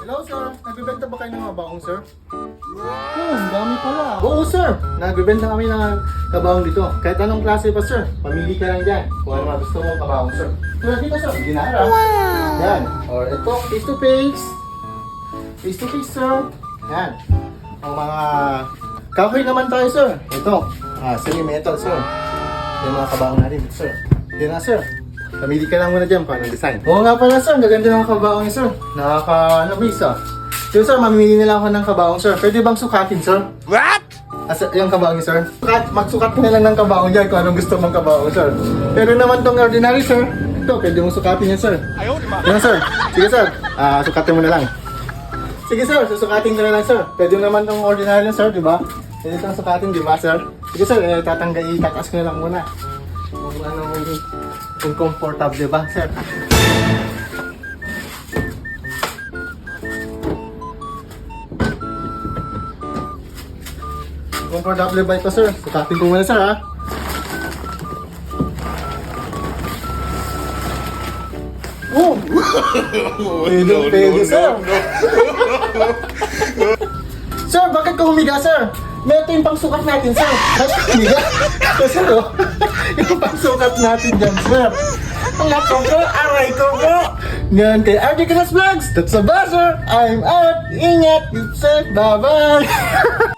Hello sir, nagbebenta ba kayo ng mga baong sir? Ang dami pala. Oo sir, nagbebenta kami ng kabaong dito. Kahit anong klase pa sir, pamili ka lang dyan. Kung ano mga gusto mo kabaong sir. Tulad dito sir, ginara. Yan. Or ito, face to face. Face to face sir. Yan. Ang mga kahoy naman tayo sir. Ito, semi-metal sir. Yung mga kabaong natin dito sir. Yan na sir. Pamili ka lang muna dyan paano design. Oo nga pala sir, gaganda ng kabaong sir. Nakaka-nabisa. So sir, mamimili na lang ako ng kabaong sir. Pwede bang sukatin sir? What? Yung kabaong sir. Magsukat ka na lang ng kabaong dyan kung anong gusto mong kabaong sir. Pero naman tong ordinary sir, ito, pwede mong sukatin yan sir. Yan sir. Sige sir, sukatin mo na lang. Sige sir, susukatin ka na lang sir. Pwede naman tong ordinary lang sir, di ba? Pwede itong sukatin, di ba sir? Sige sir, tataas ko na lang muna. Kung ano kung comfortable ba sir? Comfortable ba ito sir? Sukatin ko muna sir ha. Oh! Pwede sir. Sir, bakit ka humiga sir? May ito yung pangsukat natin sir. Bakit humiga? Sir oh. Yung pangsukat natin dyan sir. Ang laptop ko, aray ko po. Ngayon kay RJ Kalas Vlogs. That's a buzzer. I'm out. Ingat. Good safe. Bye bye.